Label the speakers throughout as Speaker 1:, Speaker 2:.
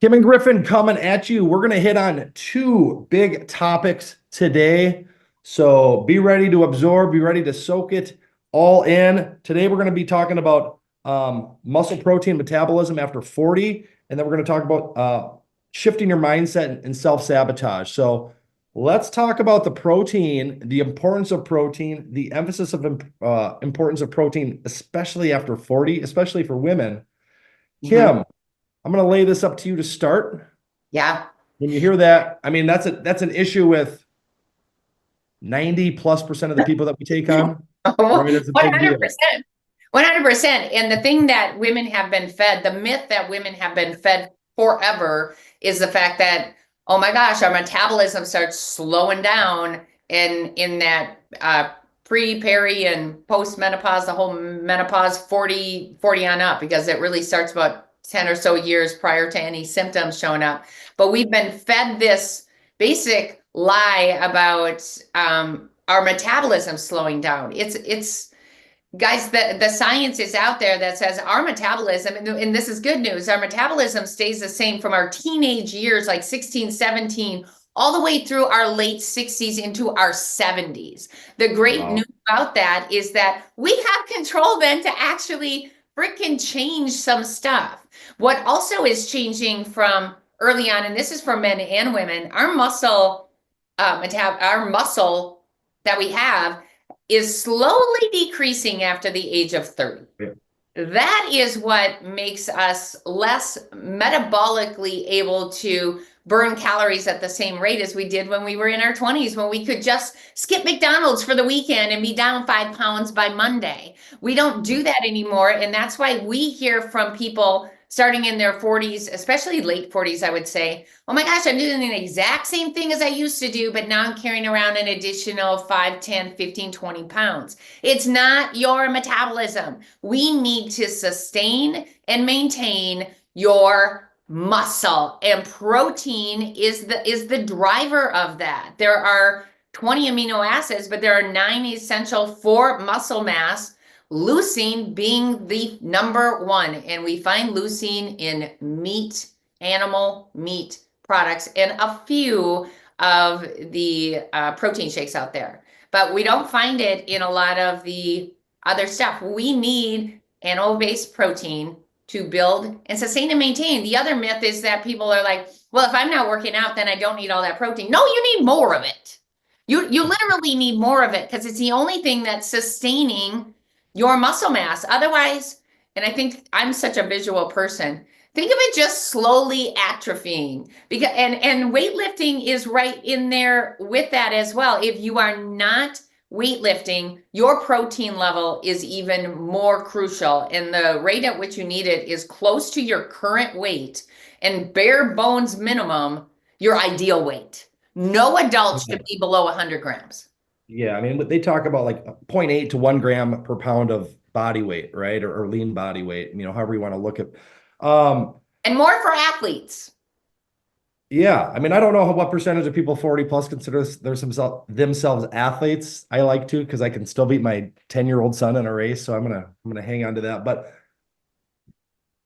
Speaker 1: Kim and Griffin coming at you. We're going to hit on two big topics today. So be ready to absorb, be ready to soak it all in. Today, we're going to be talking about muscle protein metabolism after 40. And then we're going to talk about shifting your mindset and self-sabotage. So let's talk about the protein, the importance of protein, the emphasis of importance of protein, especially after 40, especially for women. Kim, I'm going to lay this up to you to start.
Speaker 2: Yeah.
Speaker 1: When you hear that, I mean, that's an issue with 90+% of the people that we take on, right? It's a big deal.
Speaker 2: 100%. 100%. And the thing that women have been fed, the myth that women have been fed forever is the fact that, oh my gosh, our metabolism starts slowing down in that pre, peri, and post menopause, the whole menopause 40 on up, because it really starts about 10 or so years prior to any symptoms showing up. But we've been fed this basic lie about our metabolism slowing down. It's guys, the science is out there that says our metabolism, and this is good news, our metabolism stays the same from our teenage years, like 16, 17, all the way through our late 60s into our 70s. The great news about that is that we have control then to actually freaking change some stuff. What also is changing from early on, and this is for men and women, our muscle that we have is slowly decreasing after the age of 30.
Speaker 1: Yeah.
Speaker 2: That is what makes us less metabolically able to burn calories at the same rate as we did when we were in our 20s, when we could just skip McDonald's for the weekend and be down 5 pounds by Monday. We don't do that anymore. And that's why we hear from people starting in their 40s, especially late 40s, I would say, oh my gosh, I'm doing the exact same thing as I used to do, but now I'm carrying around an additional 5, 10, 15, 20 pounds. It's not your metabolism. We need to sustain and maintain your muscle, and protein is the driver of that. There are 20 amino acids, but there are 9 essential for muscle mass, leucine being the number one. And we find leucine in meat, animal meat products, and a few of the protein shakes out there. But we don't find it in a lot of the other stuff. We need animal-based protein to build and sustain and maintain. The other myth is that people are like, well, if I'm not working out, then I don't need all that protein. No, you need more of it. You literally need more of it, because it's the only thing that's sustaining your muscle mass. Otherwise, and I think I'm such a visual person, think of it just slowly atrophying. Because and weightlifting is right in there with that as well. If you are not weightlifting, your protein level is even more crucial, and the rate at which you need it is close to your current weight and bare bones minimum your ideal weight. No adult should be below 100 grams.
Speaker 1: Yeah, I mean, they talk about like 0.8 to 1 gram per pound of body weight, right? Or lean body weight, however you want to look at.
Speaker 2: And more for athletes.
Speaker 1: Yeah, I mean, I don't know what percentage of people 40 plus consider themselves athletes. I like to, because I can still beat my 10-year-old son in a race, so I'm gonna hang on to that. But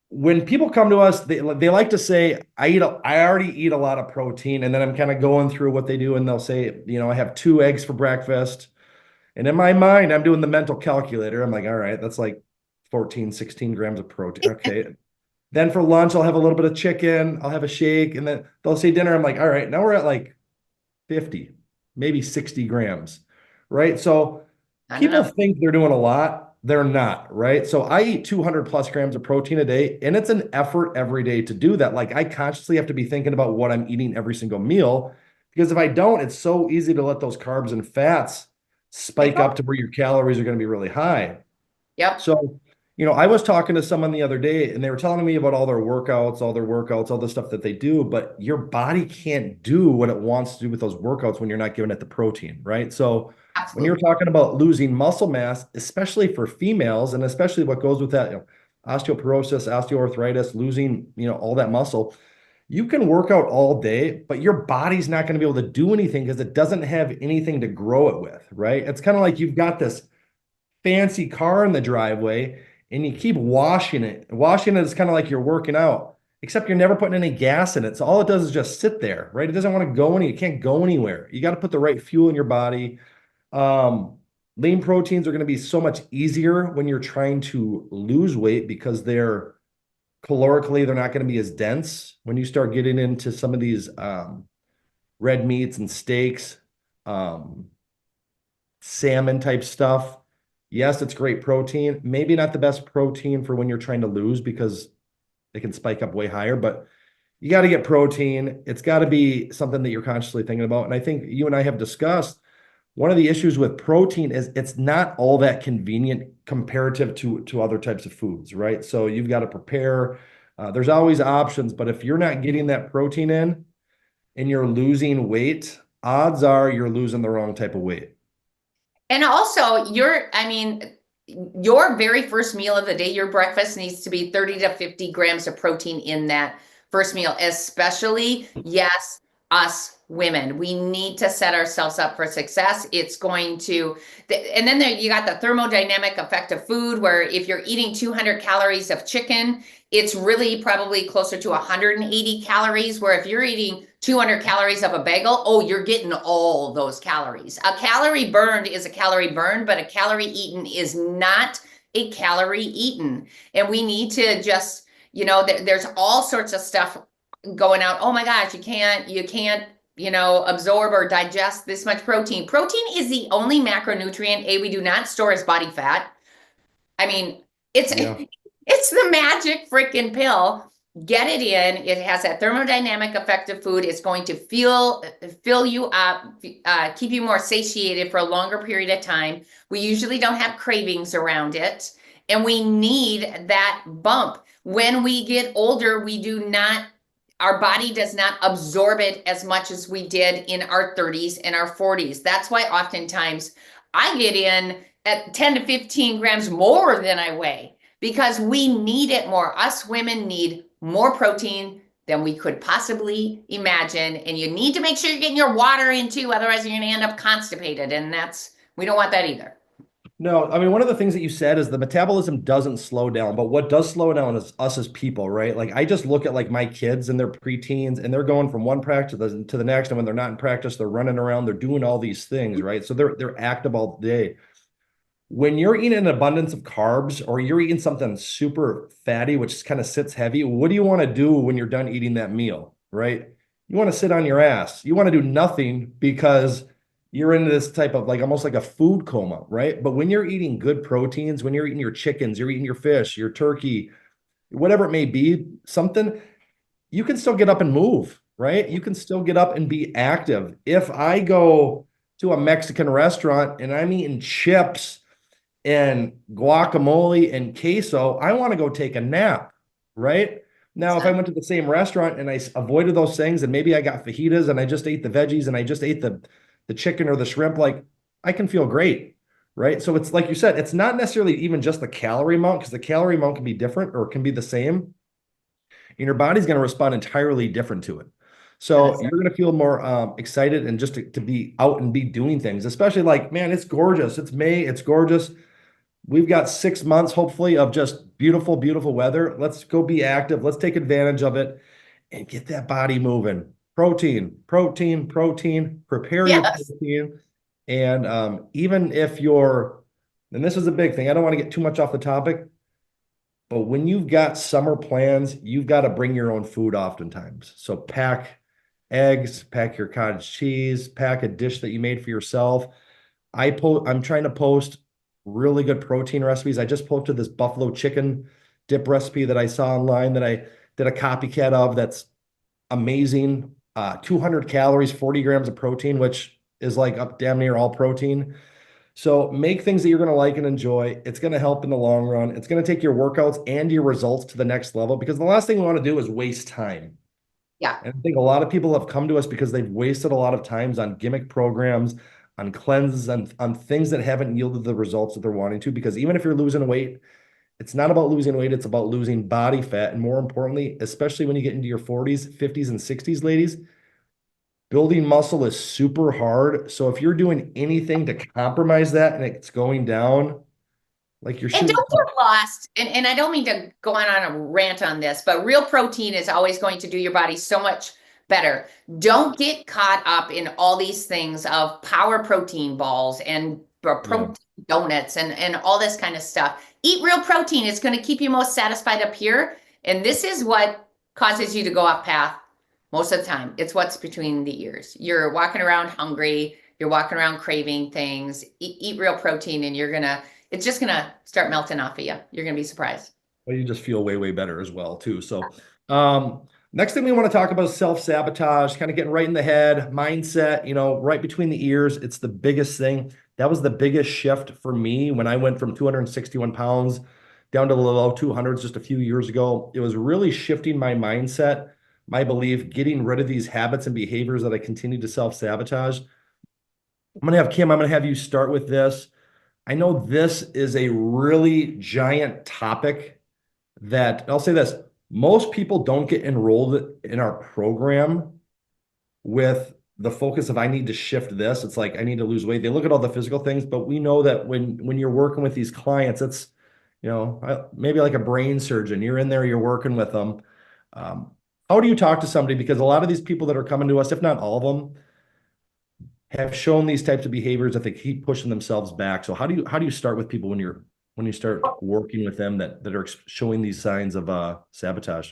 Speaker 1: when people come to us, they like to say, I already eat a lot of protein, and then I'm kind of going through what they do, and they'll say, I have 2 eggs for breakfast. And in my mind, I'm doing the mental calculator. I'm like, all right, that's like 14, 16 grams of protein. Okay. Then for lunch, I'll have a little bit of chicken. I'll have a shake. And then they'll say dinner. I'm like, all right, now we're at like 50, maybe 60 grams, right? So people think they're doing a lot. They're not, right? So I eat 200+ grams of protein a day, and it's an effort every day to do that. Like, I consciously have to be thinking about what I'm eating every single meal, because if I don't, it's so easy to let those carbs and fats spike up to where your calories are going to be really high.
Speaker 2: Yep.
Speaker 1: So, I was talking to someone the other day, and they were telling me about all their workouts, all the stuff that they do, but your body can't do what it wants to do with those workouts when you're not giving it the protein, right? So when you're talking about losing muscle mass, especially for females, and especially what goes with that, osteoporosis, osteoarthritis, losing, all that muscle, you can work out all day, but your body's not going to be able to do anything because it doesn't have anything to grow it with, right? It's kind of like you've got this fancy car in the driveway, and you keep washing it. Washing it is kind of like you're working out, except you're never putting any gas in it. So all it does is just sit there, right? It doesn't want to go it can't go anywhere. You got to put the right fuel in your body. Um, Lean proteins are going to be so much easier when you're trying to lose weight because they're not going to be as dense. When you start getting into some of these red meats and steaks, um, salmon type stuff. Yes, it's great protein. Maybe not the best protein for when you're trying to lose because they can spike up way higher, but you got to get protein. It's got to be something that you're consciously thinking about. And I think you and I have discussed one of the issues with protein is it's not all that convenient comparative to other types of foods, right? So you've got to prepare. There's always options, but if you're not getting that protein in and you're losing weight, odds are you're losing the wrong type of weight.
Speaker 2: And also, your very first meal of the day, your breakfast needs to be 30 to 50 grams of protein in that first meal, especially, yes, us women. We need to set ourselves up for success. It's going to, and then you got the thermodynamic effect of food, where if you're eating 200 calories of chicken, it's really probably closer to 180 calories, where if you're eating 200 calories of a bagel, oh, you're getting all those calories. A calorie burned is a calorie burned, but a calorie eaten is not a calorie eaten. And we need to just, there's all sorts of stuff going out. Oh my gosh, you can't absorb or digest this much protein. Protein is the only macronutrient, we do not store as body fat. I mean, it's
Speaker 1: Yeah.
Speaker 2: it's the magic freaking pill. Get it in. It has that thermodynamic effect of food. It's going to fill you up, keep you more satiated for a longer period of time. We usually don't have cravings around it, and we need that bump. When we get older, our body does not absorb it as much as we did in our 30s and our 40s. That's why oftentimes I get in at 10 to 15 grams more than I weigh, because we need it more. Us women need more protein than we could possibly imagine. And you need to make sure you're getting your water in too. Otherwise, you're going to end up constipated. And we don't want that either.
Speaker 1: No, I mean, one of the things that you said is the metabolism doesn't slow down, but what does slow down is us as people, right? Like I just look at like my kids and their preteens and they're going from one practice to the next. And when they're not in practice, they're running around, they're doing all these things, right? So they're active all day. When you're eating an abundance of carbs or you're eating something super fatty, which kind of sits heavy, what do you want to do when you're done eating that meal, right? You want to sit on your ass. You want to do nothing because you're into this type of like almost like a food coma, right? But when you're eating good proteins, when you're eating your chickens, you're eating your fish, your turkey, whatever it may be, something, you can still get up and move, right? You can still get up and be active. If I go to a Mexican restaurant and I'm eating chips and guacamole and queso, I want to go take a nap, right? Now, if I went to the same restaurant and I avoided those things and maybe I got fajitas and I just ate the veggies and I just ate the chicken or the shrimp, like I can feel great, right? So it's like you said, it's not necessarily even just the calorie amount because the calorie amount can be different or it can be the same. And your body's going to respond entirely different to it. So you're going to feel more excited and just to be out and be doing things, especially like, man, it's gorgeous. It's May. It's gorgeous. We've got 6 months, hopefully, of just beautiful, beautiful weather. Let's go be active. Let's take advantage of it and get that body moving. Protein, protein, protein. Prepare your
Speaker 2: Yes.
Speaker 1: protein. And even if and this is a big thing, I don't want to get too much off the topic, but when you've got summer plans, you've got to bring your own food oftentimes. So pack eggs, pack your cottage cheese, pack a dish that you made for yourself. I'm trying to post really good protein recipes. I just posted this buffalo chicken dip recipe that I saw online that I did a copycat of that's amazing. 200 calories, 40 grams of protein, which is like up damn near all protein. So make things that you're going to like and enjoy. It's going to help in the long run. It's going to take your workouts and your results to the next level because the last thing we want to do is waste time.
Speaker 2: Yeah.
Speaker 1: And I think a lot of people have come to us because they've wasted a lot of times on gimmick programs, on cleanses, on things that haven't yielded the results that they're wanting to. Because even if you're losing weight, it's not about losing weight, it's about losing body fat. And more importantly, especially when you get into your 40s, 50s, and 60s, ladies, building muscle is super hard. So if you're doing anything to compromise that and it's going down, Like you're
Speaker 2: And
Speaker 1: shooting.
Speaker 2: don't get lost. And I don't mean to go on a rant on this, but real protein is always going to do your body so much better. Don't get caught up in all these things of power protein balls and
Speaker 1: Yeah.
Speaker 2: protein donuts and all this kind of stuff. Eat real protein. It's going to keep you most satisfied up here. And this is what causes you to go off path most of the time. It's what's between the ears. You're walking around hungry. You're walking around craving things. Eat real protein and it's just gonna start melting off of you. You're gonna be surprised.
Speaker 1: Well, you just feel way, way better as well, too. So, next thing we want to talk about is self-sabotage, kind of getting right in the head, mindset, right between the ears. It's the biggest thing. That was the biggest shift for me when I went from 261 pounds down to the low 200s just a few years ago. It was really shifting my mindset, my belief, getting rid of these habits and behaviors that I continue to self-sabotage. I'm going to have you start with this. I know this is a really giant topic that I'll say this, most people don't get enrolled in our program with the focus of I need to shift this. It's like I need to lose weight. They look at all the physical things, but we know that when you're working with these clients, it's maybe like a brain surgeon. You're in there, you're working with them. How do you talk to somebody? Because a lot of these people that are coming to us, if not all of them, have shown these types of behaviors that they keep pushing themselves back. So how do you start with people when you start working with them that are showing these signs of sabotage?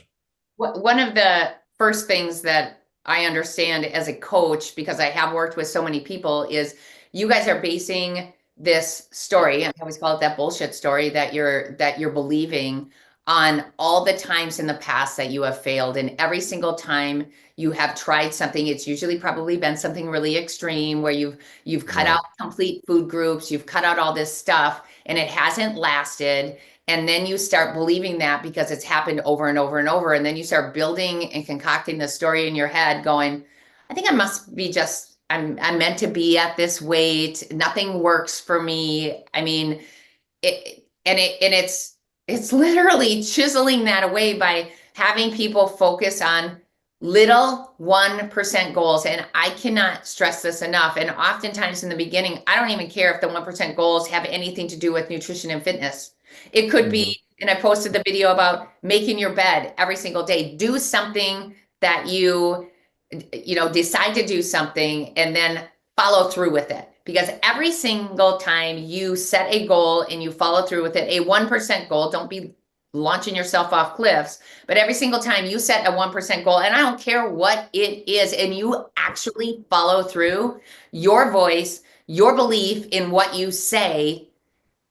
Speaker 2: One of the first things that I understand as a coach, because I have worked with so many people, is you guys are basing this story, and I always call it that bullshit story that you're believing on all the times in the past that you have failed. And every single time you have tried something, it's usually probably been something really extreme where you've cut
Speaker 1: Right.
Speaker 2: out complete food groups, you've cut out all this stuff, and it hasn't lasted. And then you start believing that because it's happened over and over and over. And then you start building and concocting the story in your head, going, I think I must be just, I'm meant to be at this weight. Nothing works for me. I mean, it's literally chiseling that away by having people focus on little 1% goals. And I cannot stress this enough. And oftentimes in the beginning, I don't even care if the 1% goals have anything to do with nutrition and fitness. It could
Speaker 1: Mhm.
Speaker 2: be, and I posted the video about making your bed every single day. Do something that decide to do something and then follow through with it. Because every single time you set a goal and you follow through with it, a 1% goal, don't be launching yourself off cliffs, but every single time you set a 1% goal, and I don't care what it is, and you actually follow through, your voice, your belief in what you say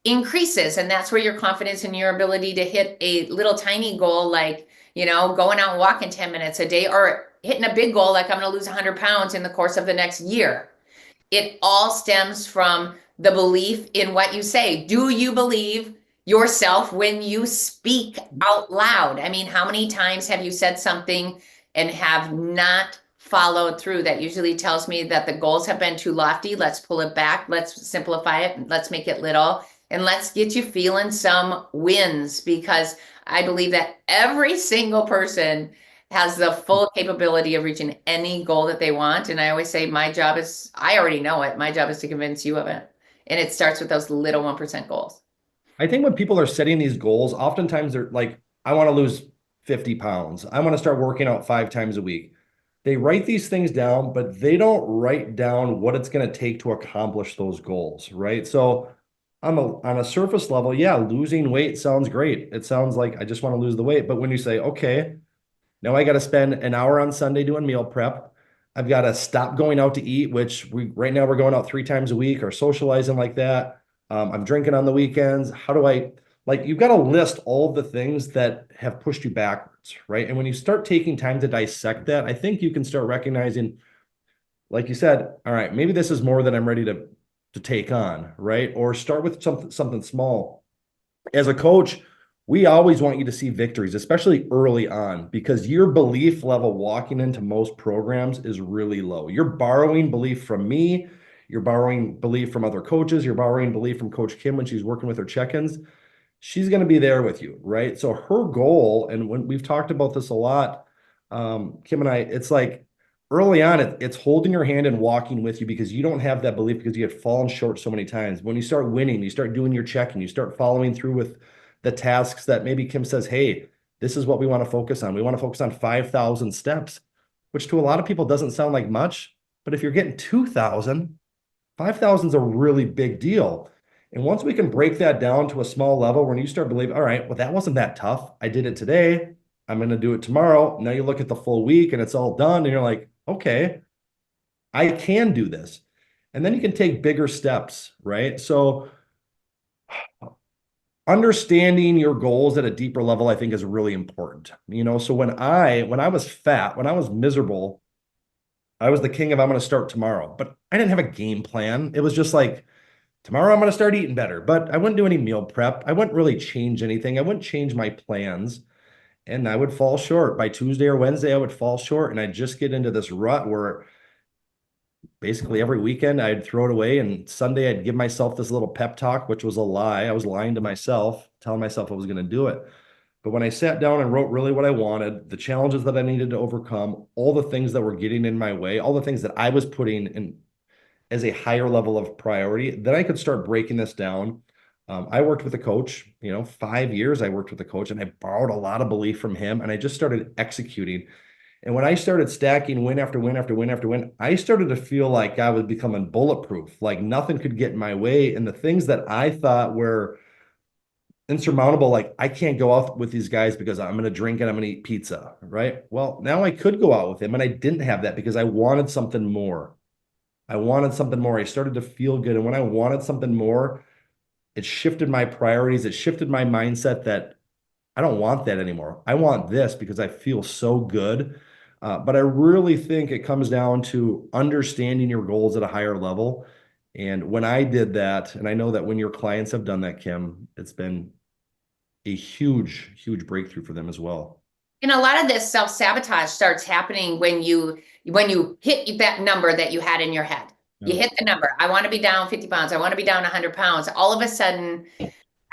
Speaker 2: increases. And that's where your confidence and your ability to hit a little tiny goal, like, going out and walking 10 minutes a day, or hitting a big goal, like I'm going to lose 100 pounds in the course of the next year. It all stems from the belief in what you say. Do you believe yourself when you speak out loud? I mean, how many times have you said something and have not followed through? That usually tells me that the goals have been too lofty. Let's pull it back. Let's simplify it. Let's make it little. And let's get you feeling some wins, because I believe that every single person has the full capability of reaching any goal that they want. And I always say, I already know it. My job is to convince you of it. And it starts with those little 1% goals.
Speaker 1: I think when people are setting these goals, oftentimes they're like, I want to lose 50 pounds. I want to start working out 5 times a week. They write these things down, but they don't write down what it's going to take to accomplish those goals, right? So on a surface level, yeah, losing weight sounds great. It sounds like I just want to lose the weight. But when you say, okay, now I got to spend an hour on Sunday doing meal prep. I've got to stop going out to eat, which right now we're going out 3 times a week or socializing like that. I'm drinking on the weekends. How do I like you've got to list all of the things that have pushed you backwards, right? And when you start taking time to dissect that, I think you can start recognizing, like you said, all right, maybe this is more than I'm ready to take on, right? Or start with something small. As a coach, we always want you to see victories, especially early on, because your belief level walking into most programs is really low. You're borrowing belief from me. You're borrowing belief from other coaches. You're borrowing belief from Coach Kim when she's working with her check-ins. She's going to be there with you, right? So her goal, and when we've talked about this a lot, Kim and I, it's like early on, it's holding your hand and walking with you because you don't have that belief because you have fallen short so many times. When you start winning, you start doing your check and you start following through with the tasks that maybe Kim says, hey, this is what we want to focus on. We want to focus on 5,000 steps, which to a lot of people doesn't sound like much. But if you're getting 2,000, 5,000 is a really big deal. And once we can break that down to a small level, when you start believing, all right, well, that wasn't that tough. I did it today. I'm going to do it tomorrow. Now you look at the full week and it's all done. And you're like, okay, I can do this. And then you can take bigger steps, right? So understanding your goals at a deeper level, I think is really important. So when I was fat, when I was miserable, I was the king of I'm going to start tomorrow, but I didn't have a game plan. It was just like, tomorrow I'm going to start eating better, but I wouldn't do any meal prep. I wouldn't really change anything. I wouldn't change my plans and I would fall short. By Tuesday or Wednesday, I would fall short and I'd just get into this rut where basically every weekend I'd throw it away and Sunday I'd give myself this little pep talk, which was a lie. I was lying to myself, telling myself I was going to do it. But when I sat down and wrote really what I wanted, the challenges that I needed to overcome, all the things that were getting in my way, all the things that I was putting in as a higher level of priority, then I could start breaking this down. I worked with a coach, 5 years I worked with a coach and I borrowed a lot of belief from him and I just started executing. And when I started stacking win after win after win after win, I started to feel like I was becoming bulletproof, like nothing could get in my way. And the things that I thought were insurmountable, like I can't go out with these guys because I'm going to drink and I'm going to eat pizza, right? Well, now I could go out with him and I didn't have that because I wanted something more. I wanted something more. I started to feel good. And when I wanted something more, it shifted my priorities. It shifted my mindset that I don't want that anymore. I want this because I feel so good. But I really think it comes down to understanding your goals at a higher level. And when I did that, and I know that when your clients have done that, Kim, it's been a huge, huge breakthrough for them as well.
Speaker 2: And a lot of this self-sabotage starts happening when you hit that number that you had in your head. You
Speaker 1: Yeah.
Speaker 2: hit the number. I want to be down 50 pounds. I want to be down 100 pounds. All of a sudden,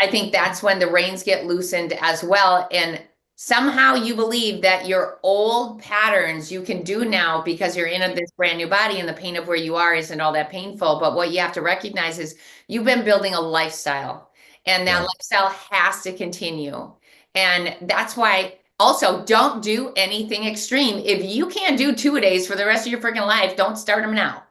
Speaker 2: I think that's when the reins get loosened as well. And somehow you believe that your old patterns you can do now because you're in this brand new body and the pain of where you are isn't all that painful. But what you have to recognize is you've been building a lifestyle and that
Speaker 1: Yeah.
Speaker 2: lifestyle has to continue. And that's why also don't do anything extreme. If you can't do 2 days for the rest of your freaking life, don't start them now.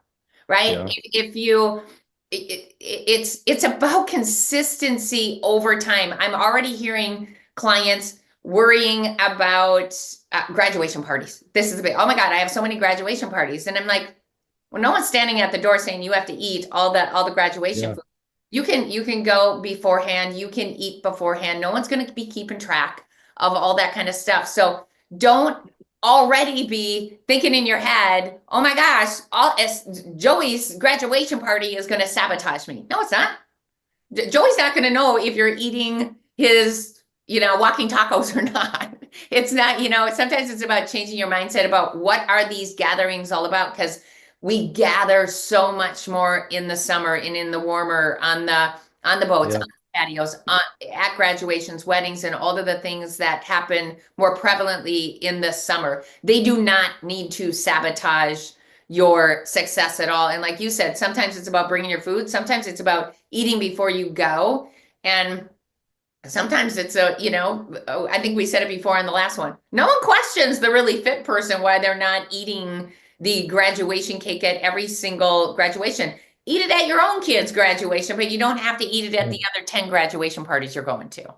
Speaker 2: Right?
Speaker 1: Yeah.
Speaker 2: If you it's about consistency over time. I'm already hearing clients worrying about graduation parties. This is a big, oh my God, I have so many graduation parties. And I'm like, well, no one's standing at the door saying you have to eat all the graduation
Speaker 1: Yeah.
Speaker 2: food. You can go beforehand, you can eat beforehand. No one's going to be keeping track of all that kind of stuff. So don't already be thinking in your head, oh my gosh, Joey's graduation party is going to sabotage me. No, it's not. Joey's not going to know if you're eating his, walking tacos or not. It's not, sometimes it's about changing your mindset about what are these gatherings all about? Because we gather so much more in the summer and in the warmer on the boats,
Speaker 1: Yeah.
Speaker 2: on the patios, at graduations, weddings, and all of the things that happen more prevalently in the summer. They do not need to sabotage your success at all. And like you said, sometimes it's about bringing your food. Sometimes it's about eating before you go. And sometimes it's I think we said it before in the last one. No one questions the really fit person why they're not eating the graduation cake at every single graduation. Eat it at your own kid's graduation, but you don't have to eat it at the other 10 graduation parties you're going to.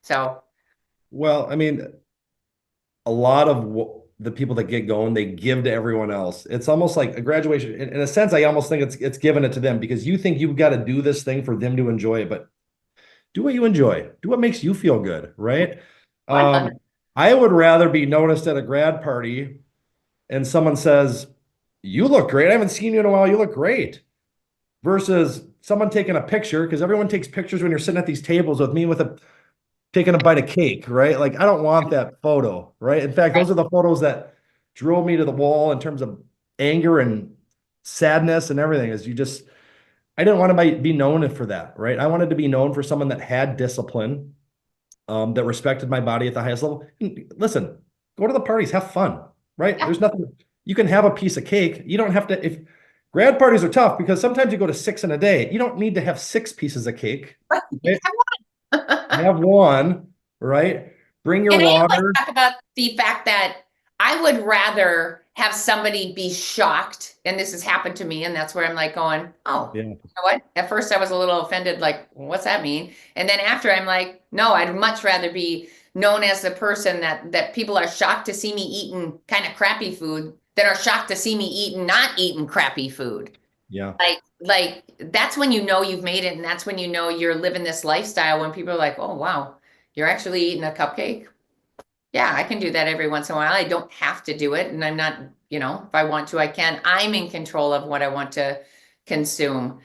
Speaker 2: So,
Speaker 1: Well, I mean, a lot of the people that get going, they give to everyone else. It's almost like a graduation. In a sense, I almost think it's giving it to them because you think you've got to do this thing for them to enjoy it, but do what you enjoy. Do what makes you feel good, right?
Speaker 2: I love
Speaker 1: Um,
Speaker 2: it.
Speaker 1: I would rather be noticed at a grad party and someone says, "You look great. I haven't seen you in a while. You look great." Versus someone taking a picture because everyone takes pictures when you're sitting at these tables with me with a taking a bite of cake, right? Like I don't want that photo, right? In fact,
Speaker 2: Right.
Speaker 1: those are the photos that drove me to the wall in terms of anger and sadness and everything. Is you just I didn't want to be known for that, right? I wanted to be known for someone that had discipline, that respected my body at the highest level. And listen, go to the parties, have fun, right?
Speaker 2: Yeah.
Speaker 1: There's nothing. You can have a piece of cake. You don't have to, if grad parties are tough because sometimes you go to 6 in a day. You don't need to have 6 pieces of cake. Right? Have one, right? Bring your
Speaker 2: And I always
Speaker 1: water.
Speaker 2: talk about the fact that I would rather have somebody be shocked, and this has happened to me, and that's where I'm like going, oh,
Speaker 1: Yeah.
Speaker 2: you know what? At first I was a little offended, like, what's that mean? And then after I'm like, no, I'd much rather be known as the person that people are shocked to see me eating kind of crappy food than are shocked to see me eating not eating crappy food.
Speaker 1: Yeah.
Speaker 2: Like that's when you know you've made it, and that's when you know you're living this lifestyle when people are like, oh wow, you're actually eating a cupcake. Yeah, I can do that every once in a while. I don't have to do it, and I'm not, if I want to, I can. I'm in control of what I want to consume.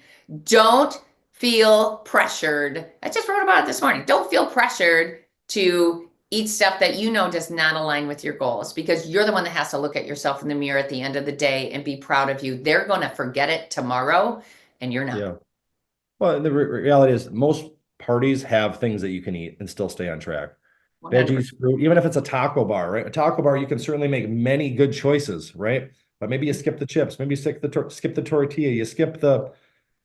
Speaker 2: Don't feel pressured. I just wrote about it this morning. Don't feel pressured to eat stuff that you know does not align with your goals because you're the one that has to look at yourself in the mirror at the end of the day and be proud of you. They're going to forget it tomorrow, and you're not.
Speaker 1: Yeah. Well, the reality is most parties have things that you can eat and still stay on track.
Speaker 2: 100%.
Speaker 1: Veggies, fruit, even if it's a taco bar, right? A taco bar, you can certainly make many good choices, right? But maybe you skip the chips, maybe you skip the tortilla, you skip the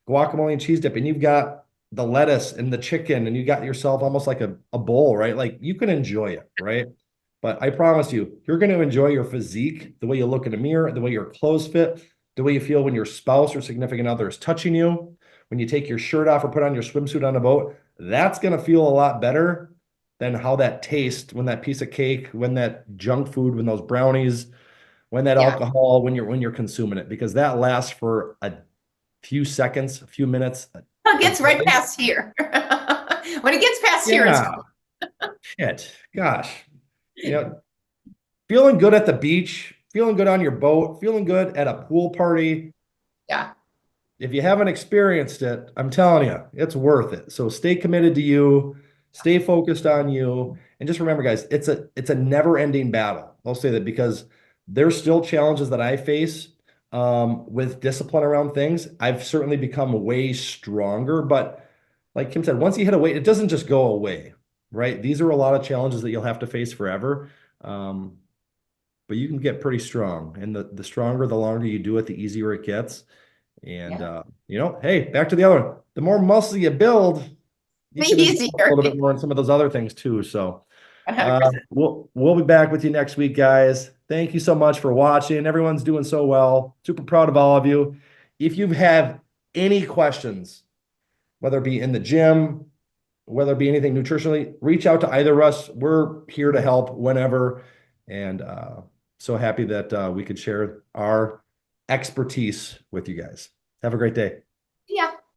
Speaker 1: guacamole and cheese dip, and you've got the lettuce and the chicken, and you got yourself almost like a bowl, right? Like you can enjoy it, right? But I promise you, you're going to enjoy your physique, the way you look in the mirror, the way your clothes fit, the way you feel when your spouse or significant other is touching you, when you take your shirt off or put on your swimsuit on a boat. That's going to feel a lot better than how that tastes when that piece of cake, when that junk food, when those brownies, when that
Speaker 2: Yeah.
Speaker 1: alcohol, when you're consuming it, because that lasts for a few seconds, a few minutes,
Speaker 2: It
Speaker 1: a
Speaker 2: gets right
Speaker 1: day.
Speaker 2: past here. When it gets past here, it's
Speaker 1: Yeah, shit, gosh, you know, feeling good at the beach, feeling good on your boat, feeling good at a pool party.
Speaker 2: yeah.
Speaker 1: If you haven't experienced it, I'm telling you, it's worth it. So stay committed to you, stay focused on you, and just remember, guys, it's a never-ending battle. I'll say that because there's still challenges that I face with discipline around things. I've certainly become way stronger, but like Kim said, once you hit a weight, it doesn't just go away, right? These are a lot of challenges that you'll have to face forever. Um, but you can get pretty strong, and the stronger, the longer you do it, the easier it gets. And
Speaker 2: Yeah.
Speaker 1: hey, back to the other one. The more muscle you build, you can enjoy a
Speaker 2: Easier.
Speaker 1: little bit more in some of those other things too. So
Speaker 2: 100%.
Speaker 1: we'll be back with you next week, guys. Thank you so much for watching. Everyone's doing so well. Super proud of all of you. If you have any questions, whether it be in the gym, whether it be anything nutritionally, reach out to either of us. We're here to help whenever. And so happy that we could share our expertise with you guys. Have a great day.
Speaker 2: Yeah.